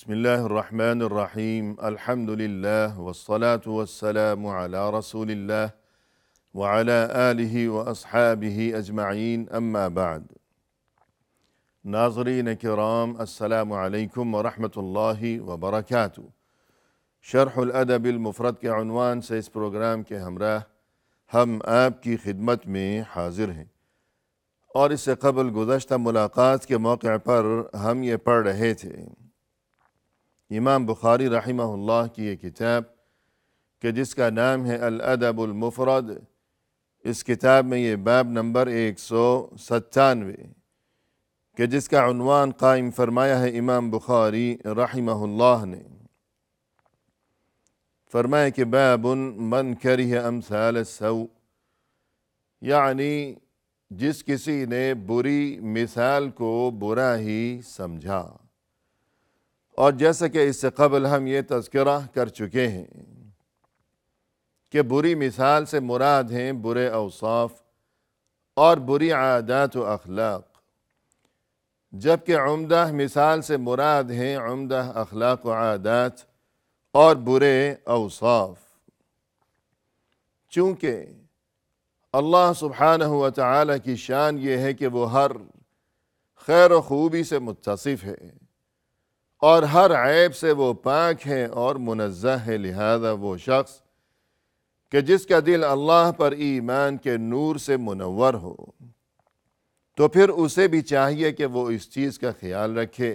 بسم الله الرحمن الرحيم الحمد لله والصلاة والسلام على رسول الله وعلى آله وأصحابه أجمعين أما بعد ناظرین کرام السلام علیکم ورحمۃ اللہ وبرکاتہ۔ شرح الادب المفرد کے عنوان سے اس پروگرام کے ہمراہ ہم آپ کی خدمت میں حاضر ہیں، اور اس سے قبل گزشتہ ملاقات کے موقع پر ہم یہ پڑھ رہے تھے امام بخاری رحمہ اللہ کی یہ کتاب کہ جس کا نام ہے الادب المفرد۔ اس کتاب میں یہ باب نمبر 197 کہ جس کا عنوان قائم فرمایا ہے امام بخاری رحمہ اللہ نے۔ فرمایا کہ باب من کرہ امثال السوء، یعنی جس کسی نے بری مثال کو برا ہی سمجھا، اور جیسا کہ اس سے قبل ہم یہ تذکرہ کر چکے ہیں کہ بری مثال سے مراد ہیں برے اوصاف اور بری عادات و اخلاق، جبکہ عمدہ مثال سے مراد ہیں عمدہ اخلاق و عادات اور برے اوصاف۔ چونکہ اللہ سبحانہ و تعالی کی شان یہ ہے کہ وہ ہر خیر و خوبی سے متصف ہے اور ہر عیب سے وہ پاک ہے اور منزہ ہے، لہذا وہ شخص کہ جس کا دل اللہ پر ایمان کے نور سے منور ہو تو پھر اسے بھی چاہیے کہ وہ اس چیز کا خیال رکھے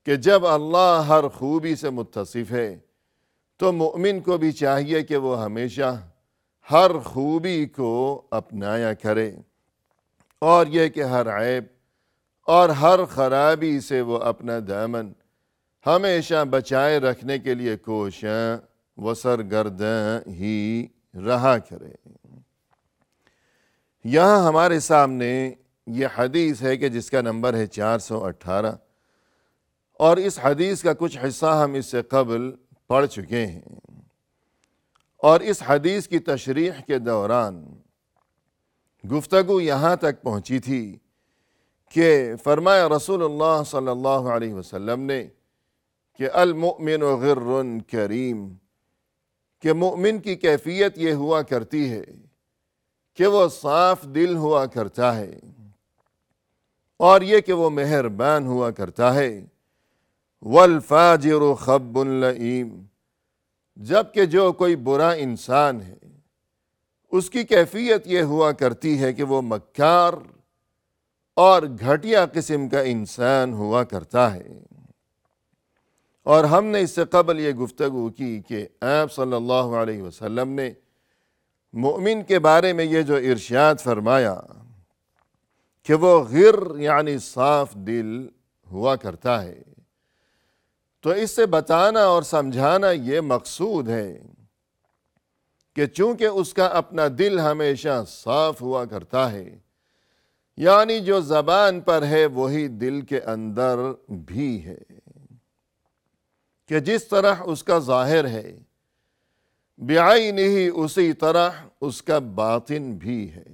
کہ جب اللہ ہر خوبی سے متصف ہے تو مومن کو بھی چاہیے کہ وہ ہمیشہ ہر خوبی کو اپنایا کرے، اور یہ کہ ہر عیب اور ہر خرابی سے وہ اپنا دامن ہمیشہ بچائے رکھنے کے لیے کوشاں و سرگرداں ہی رہا کرے۔ یہاں ہمارے سامنے یہ حدیث ہے کہ جس کا نمبر ہے 418، اور اس حدیث کا کچھ حصہ ہم اس سے قبل پڑھ چکے ہیں، اور اس حدیث کی تشریح کے دوران گفتگو یہاں تک پہنچی تھی کہ فرمایا رسول اللہ صلی اللہ علیہ وسلم نے کہ المؤمن غر کریم، کہ مومن کی کیفیت یہ ہوا کرتی ہے کہ وہ صاف دل ہوا کرتا ہے، اور یہ کہ وہ مہربان ہوا کرتا ہے۔ والفاجر خب لئیم، جبکہ جو کوئی برا انسان ہے اس کی کیفیت یہ ہوا کرتی ہے کہ وہ مکار اور گھٹیا قسم کا انسان ہوا کرتا ہے۔ اور ہم نے اس سے قبل یہ گفتگو کی کہ آپ صلی اللہ علیہ وسلم نے مومن کے بارے میں یہ جو ارشاد فرمایا کہ وہ غر یعنی صاف دل ہوا کرتا ہے، تو اس سے بتانا اور سمجھانا یہ مقصود ہے کہ چونکہ اس کا اپنا دل ہمیشہ صاف ہوا کرتا ہے، یعنی جو زبان پر ہے وہی دل کے اندر بھی ہے، کہ جس طرح اس کا ظاہر ہے بعینہ اسی طرح اس کا باطن بھی ہے،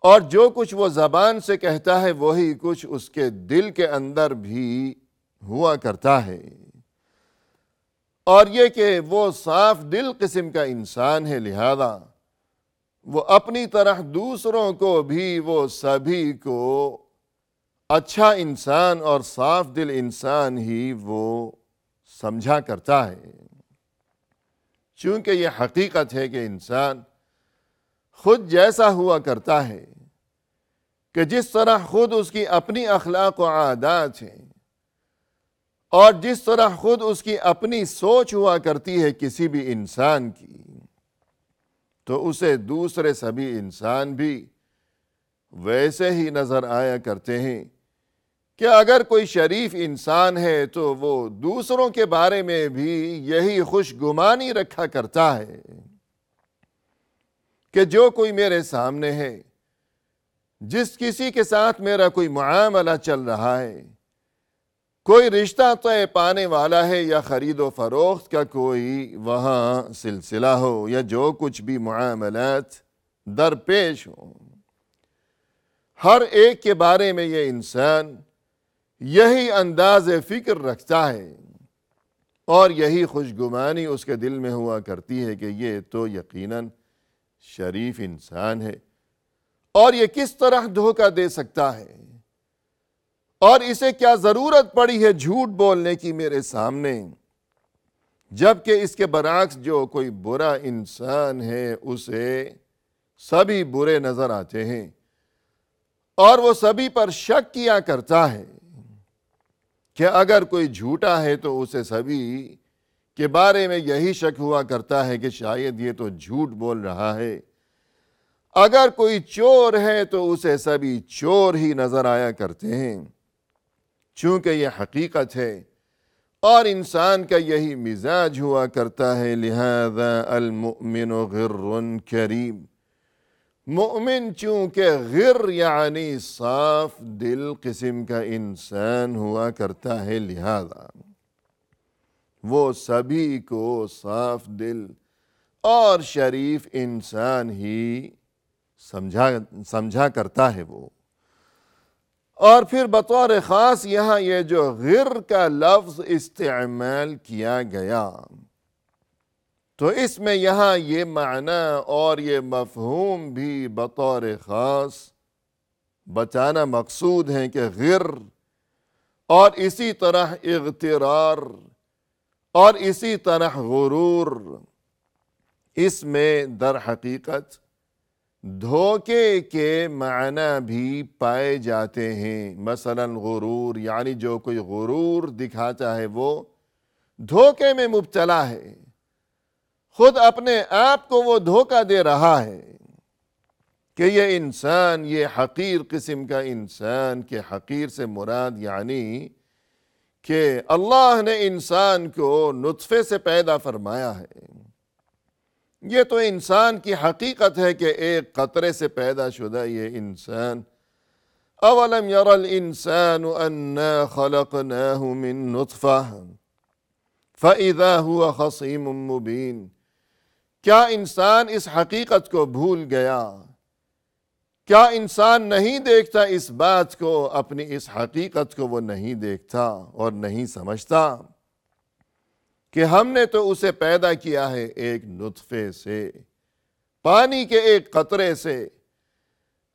اور جو کچھ وہ زبان سے کہتا ہے وہی کچھ اس کے دل کے اندر بھی ہوا کرتا ہے، اور یہ کہ وہ صاف دل قسم کا انسان ہے، لہذا وہ اپنی طرح دوسروں کو بھی وہ سبھی کو اچھا انسان اور صاف دل انسان ہی وہ سمجھا کرتا ہے، چونکہ یہ حقیقت ہے کہ انسان خود جیسا ہوا کرتا ہے کہ جس طرح خود اس کی اپنی اخلاق و عادات ہیں، اور جس طرح خود اس کی اپنی سوچ ہوا کرتی ہے کسی بھی انسان کی، تو اسے دوسرے سبھی انسان بھی ویسے ہی نظر آیا کرتے ہیں کہ اگر کوئی شریف انسان ہے تو وہ دوسروں کے بارے میں بھی یہی خوش گمانی رکھا کرتا ہے کہ جو کوئی میرے سامنے ہے، جس کسی کے ساتھ میرا کوئی معاملہ چل رہا ہے، کوئی رشتہ طے پانے والا ہے یا خرید و فروخت کا کوئی وہاں سلسلہ ہو یا جو کچھ بھی معاملات درپیش ہوں، ہر ایک کے بارے میں یہ انسان یہی انداز فکر رکھتا ہے اور یہی خوشگمانی اس کے دل میں ہوا کرتی ہے کہ یہ تو یقیناً شریف انسان ہے، اور یہ کس طرح دھوکہ دے سکتا ہے، اور اسے کیا ضرورت پڑی ہے جھوٹ بولنے کی میرے سامنے، جبکہ اس کے برعکس جو کوئی برا انسان ہے اسے سبھی برے نظر آتے ہیں اور وہ سبھی پر شک کیا کرتا ہے کہ اگر کوئی جھوٹا ہے تو اسے سبھی کے بارے میں یہی شک ہوا کرتا ہے کہ شاید یہ تو جھوٹ بول رہا ہے، اگر کوئی چور ہے تو اسے سبھی چور ہی نظر آیا کرتے ہیں، چونکہ یہ حقیقت ہے اور انسان کا یہی مزاج ہوا کرتا ہے۔ لہذا المؤمن غر کریم، مومن چونکہ غر یعنی صاف دل قسم کا انسان ہوا کرتا ہے، لہذا وہ سبھی کو صاف دل اور شریف انسان ہی سمجھا کرتا ہے وہ۔ اور پھر بطور خاص یہاں یہ جو غر کا لفظ استعمال کیا گیا تو اس میں یہاں یہ معنی اور یہ مفہوم بھی بطور خاص بتانا مقصود ہے کہ غر اور اسی طرح اغترار اور اسی طرح غرور، اس میں در حقیقت دھوکے کے معنی بھی پائے جاتے ہیں۔ مثلا غرور یعنی جو کوئی غرور دکھاتا ہے وہ دھوکے میں مبتلا ہے، خود اپنے آپ کو وہ دھوکہ دے رہا ہے کہ یہ انسان، یہ حقیر قسم کا انسان، کہ حقیر سے مراد یعنی کہ اللہ نے انسان کو نطفے سے پیدا فرمایا ہے، یہ تو انسان کی حقیقت ہے کہ ایک قطرے سے پیدا شدہ یہ انسان۔ اولم یر الانسان انا خلقناہ من نطفہ فاذا هو خصیم مبین، کیا انسان اس حقیقت کو بھول گیا؟ کیا انسان نہیں دیکھتا اس بات کو، اپنی اس حقیقت کو وہ نہیں دیکھتا اور نہیں سمجھتا کہ ہم نے تو اسے پیدا کیا ہے ایک نطفے سے، پانی کے ایک قطرے سے،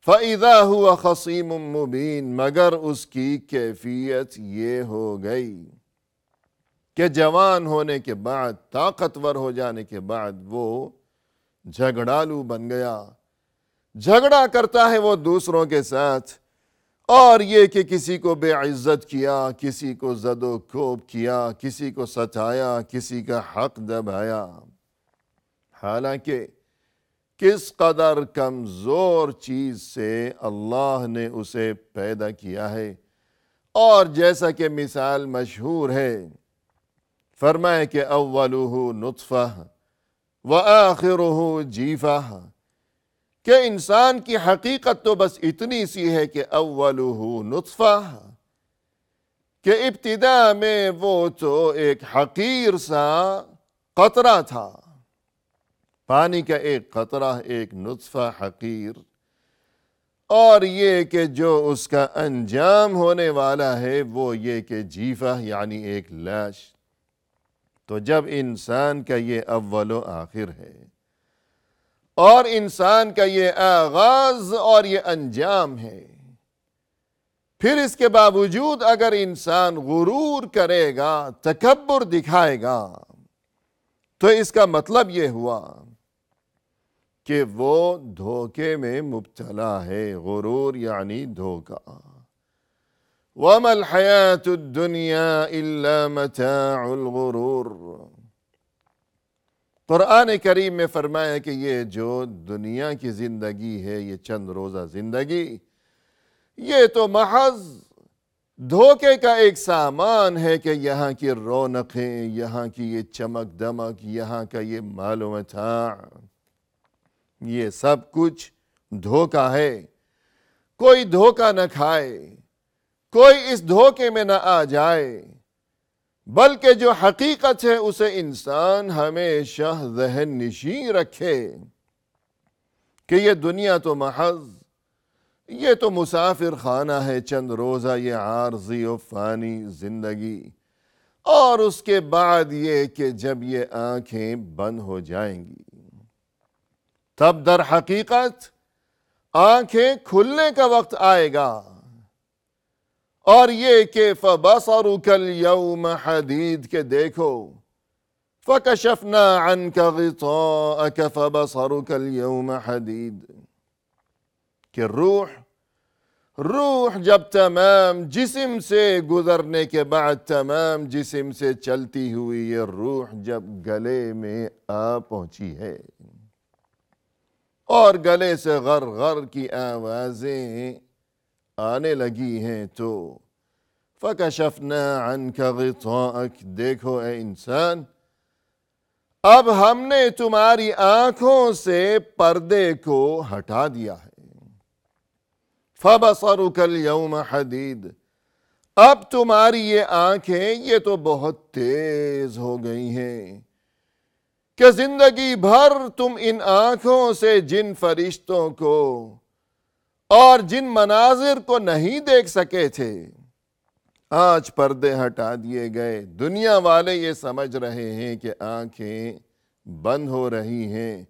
فَإِذَا هُوَ خَصِيمٌ مُّبِينٌ، مگر اس کی کیفیت یہ ہو گئی کہ جوان ہونے کے بعد، طاقتور ہو جانے کے بعد وہ جھگڑالو بن گیا، جھگڑا کرتا ہے وہ دوسروں کے ساتھ، اور یہ کہ کسی کو بے عزت کیا، کسی کو زد و کوب کیا، کسی کو ستایا، کسی کا حق دبایا، حالانکہ کس قدر کمزور چیز سے اللہ نے اسے پیدا کیا ہے۔ اور جیسا کہ مثال مشہور ہے، فرمائے کہ اولہ نطفہ وآخرہ جیفہ، کہ انسان کی حقیقت تو بس اتنی سی ہے کہ اولہ نطفہ، کہ ابتدا میں وہ تو ایک حقیر سا قطرہ تھا، پانی کا ایک قطرہ، ایک نطفہ حقیر، اور یہ کہ جو اس کا انجام ہونے والا ہے وہ یہ کہ جیفہ یعنی ایک لاش۔ تو جب انسان کا یہ اول و آخر ہے اور انسان کا یہ آغاز اور یہ انجام ہے، پھر اس کے باوجود اگر انسان غرور کرے گا، تکبر دکھائے گا، تو اس کا مطلب یہ ہوا کہ وہ دھوکے میں مبتلا ہے۔ غرور یعنی دھوکہ۔ وَمَا الْحَيَاةُ الدُّنْيَا إِلَّا مَتَاعُ الْغُرُورِ، قرآن کریم میں فرمایا کہ یہ جو دنیا کی زندگی ہے، یہ چند روزہ زندگی، یہ تو محض دھوکے کا ایک سامان ہے کہ یہاں کی رونقیں، یہاں کی یہ چمک دمک، یہاں کا یہ مال و متاع، یہ سب کچھ دھوکہ ہے۔ کوئی دھوکہ نہ کھائے، کوئی اس دھوکے میں نہ آ جائے، بلکہ جو حقیقت ہے اسے انسان ہمیشہ ذہن نشین رکھے کہ یہ دنیا تو محض یہ تو مسافر خانہ ہے، چند روزہ یہ عارضی و فانی زندگی، اور اس کے بعد یہ کہ جب یہ آنکھیں بند ہو جائیں گی تب در حقیقت آنکھیں کھلنے کا وقت آئے گا، اور یہ کہ فَبَصَرُكَ الْيَوْمَ حَدِيدٌ کہ دیکھو فَكَشَفْنَا عَنْكَ غِطَاءَكَ فَبَصَرُكَ الْيَوْمَ حَدِيدٌ کہ روح جب تمام جسم سے گزرنے کے بعد تمام جسم سے چلتی ہوئی یہ روح جب گلے میں آ پہنچی ہے اور گلے سے غر غر کی آوازیں آنے لگی ہیں تو فَكَشَفْنَا عَنْكَ غِطَاءَكَ دیکھو اے انسان، اب ہم نے تمہاری آنکھوں سے پردے کو ہٹا دیا ہے۔ فَبَصَرُكَ الْيَوْمَ حَدِيدٌ اب تمہاری یہ آنکھیں یہ تو بہت تیز ہو گئی ہیں کہ زندگی بھر تم ان آنکھوں سے جن فرشتوں کو اور جن مناظر کو نہیں دیکھ سکے تھے آج پردے ہٹا دیے گئے۔ دنیا والے یہ سمجھ رہے ہیں کہ آنکھیں بند ہو رہی ہیں،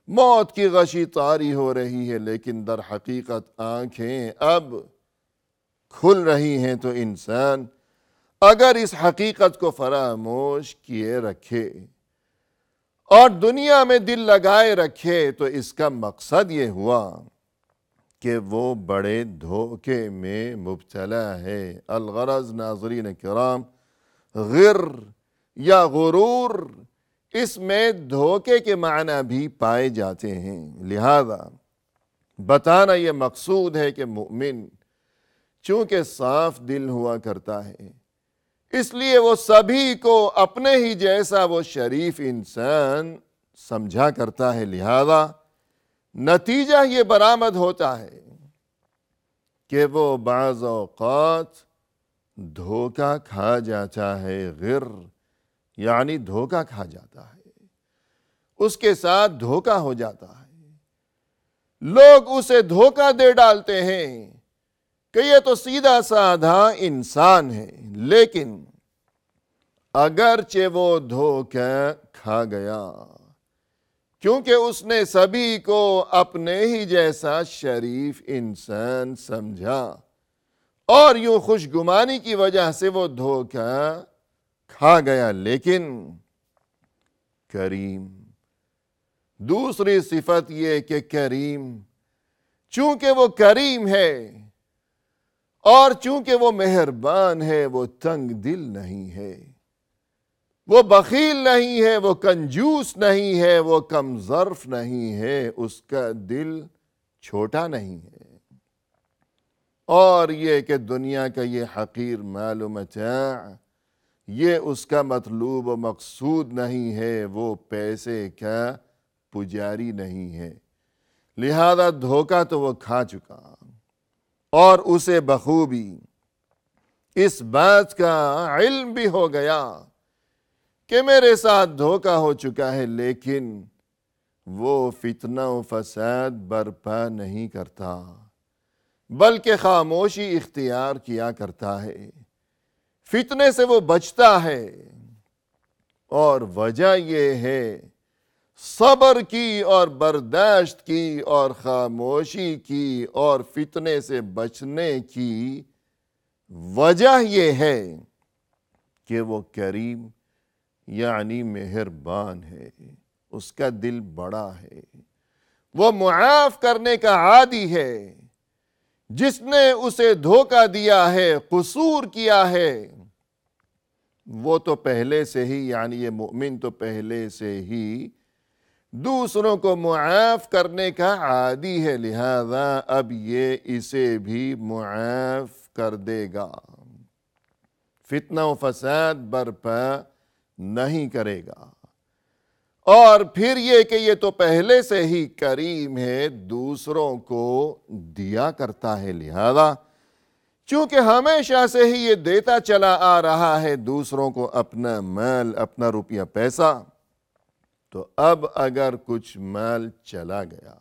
موت کی غشی طاری ہو رہی ہے، لیکن در حقیقت آنکھیں اب کھل رہی ہیں۔ تو انسان اگر اس حقیقت کو فراموش کیے رکھے اور دنیا میں دل لگائے رکھے تو اس کا مقصد یہ ہوا کہ وہ بڑے دھوکے میں مبتلا ہے۔ الغرض ناظرین کرام، غر یا غرور اس میں دھوکے کے معنی بھی پائے جاتے ہیں، لہذا بتانا یہ مقصود ہے کہ مومن چونکہ صاف دل ہوا کرتا ہے اس لیے وہ سبھی کو اپنے ہی جیسا وہ شریف انسان سمجھا کرتا ہے، لہذا نتیجہ یہ برآمد ہوتا ہے کہ وہ بعض اوقات دھوکہ کھا جاتا ہے۔ غر یعنی دھوکہ کھا جاتا ہے، اس کے ساتھ دھوکہ ہو جاتا ہے، لوگ اسے دھوکہ دے ڈالتے ہیں کہ یہ تو سیدھا سادھا انسان ہے، لیکن اگرچہ وہ دھوکہ کھا گیا کیونکہ اس نے سبھی کو اپنے ہی جیسا شریف انسان سمجھا اور یوں خوش گمانی کی وجہ سے وہ دھوکہ کھا گیا، لیکن کریم، دوسری صفت یہ کہ کریم، چونکہ وہ کریم ہے اور چونکہ وہ مہربان ہے، وہ تنگ دل نہیں ہے، وہ بخیل نہیں ہے، وہ کنجوس نہیں ہے، وہ کم ظرف نہیں ہے، اس کا دل چھوٹا نہیں ہے، اور یہ کہ دنیا کا یہ حقیر مال و متاع یہ اس کا مطلوب و مقصود نہیں ہے، وہ پیسے کا پجاری نہیں ہے، لہذا دھوکہ تو وہ کھا چکا اور اسے بخوبی اس بات کا علم بھی ہو گیا کہ میرے ساتھ دھوکہ ہو چکا ہے، لیکن وہ فتنہ و فساد برپا نہیں کرتا بلکہ خاموشی اختیار کیا کرتا ہے، فتنے سے وہ بچتا ہے، اور وجہ یہ ہے صبر کی اور برداشت کی اور خاموشی کی اور فتنے سے بچنے کی وجہ یہ ہے کہ وہ کریم یعنی مہربان ہے، اس کا دل بڑا ہے، وہ معاف کرنے کا عادی ہے، جس نے اسے دھوکہ دیا ہے، قصور کیا ہے، وہ تو پہلے سے ہی یعنی یہ مومن تو پہلے سے ہی دوسروں کو معاف کرنے کا عادی ہے، لہذا اب یہ اسے بھی معاف کر دے گا، فتنہ و فساد برپا نہیں کرے گا، اور پھر یہ کہ یہ تو پہلے سے ہی کریم ہے، دوسروں کو دیا کرتا ہے، لہذا چونکہ ہمیشہ سے ہی یہ دیتا چلا آ رہا ہے دوسروں کو اپنا مال، اپنا روپیہ پیسہ، تو اب اگر کچھ مال چلا گیا،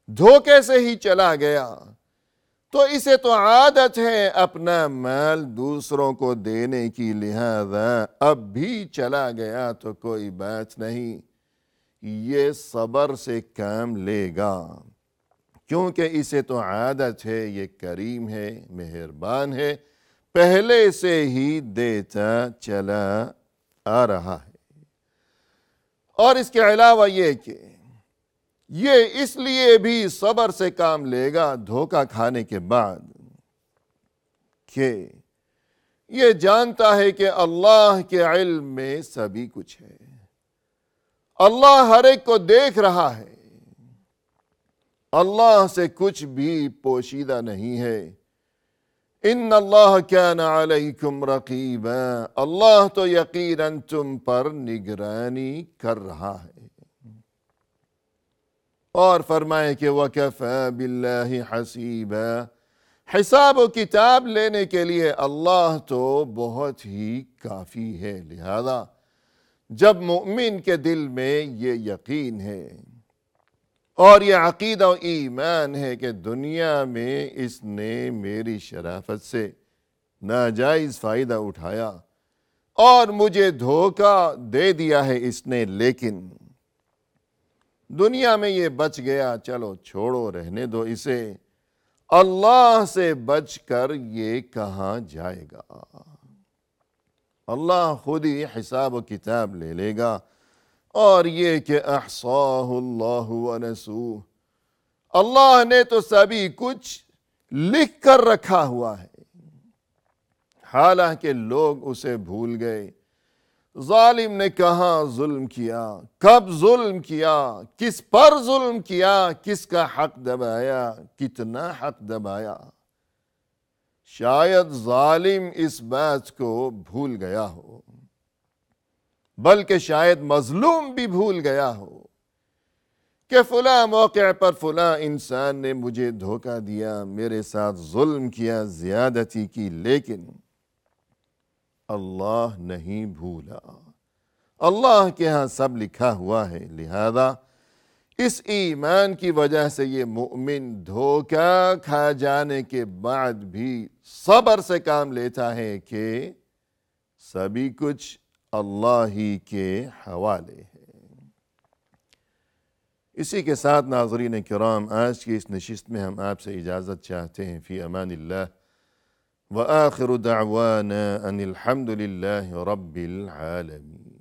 دھوکے سے ہی چلا گیا، تو اسے تو عادت ہے اپنا مال دوسروں کو دینے کی، لہذا اب بھی چلا گیا تو کوئی بات نہیں، یہ صبر سے کام لے گا، کیونکہ اسے تو عادت ہے، یہ کریم ہے، مہربان ہے، پہلے سے ہی دیتا چلا آ رہا ہے۔ اور اس کے علاوہ یہ کہ یہ اس لیے بھی صبر سے کام لے گا دھوکہ کھانے کے بعد کہ یہ جانتا ہے کہ اللہ کے علم میں سبھی کچھ ہے، اللہ ہر ایک کو دیکھ رہا ہے، اللہ سے کچھ بھی پوشیدہ نہیں ہے۔ ان اللہ کان علیکم رقیبا، اللہ تو یقیناً تم پر نگرانی کر رہا ہے۔ اور فرمائے کہ وَكَفَى بِاللَّهِ حَسِيبًا، حساب و کتاب لینے کے لیے اللہ تو بہت ہی کافی ہے۔ لہذا جب مومن کے دل میں یہ یقین ہے اور یہ عقیدہ و ایمان ہے کہ دنیا میں اس نے میری شرافت سے ناجائز فائدہ اٹھایا اور مجھے دھوکہ دے دیا ہے اس نے، لیکن دنیا میں یہ بچ گیا، چلو چھوڑو، رہنے دو اسے، اللہ سے بچ کر یہ کہاں جائے گا؟ اللہ خود ہی حساب و کتاب لے لے گا۔ اور یہ کہ احصاہ اللہ ونسوہ، اللہ نے تو سبھی کچھ لکھ کر رکھا ہوا ہے، حالانکہ لوگ اسے بھول گئے۔ ظالم نے کہاں ظلم کیا، کب ظلم کیا، کس پر ظلم کیا، کس کا حق دبایا، کتنا حق دبایا، شاید ظالم اس بات کو بھول گیا ہو، بلکہ شاید مظلوم بھی بھول گیا ہو کہ فلاں موقع پر فلاں انسان نے مجھے دھوکہ دیا، میرے ساتھ ظلم کیا، زیادتی کی، لیکن اللہ نہیں بھولا، اللہ کے ہاں سب لکھا ہوا ہے۔ لہذا اس ایمان کی وجہ سے یہ مومن دھوکہ کھا جانے کے بعد بھی صبر سے کام لیتا ہے کہ سبھی کچھ اللہ ہی کے حوالے ہے۔ اسی کے ساتھ ناظرین کرام، آج کی اس نشست میں ہم آپ سے اجازت چاہتے ہیں، فی امان اللہ، وآخر دعوانا ان الحمد للہ رب العالمین۔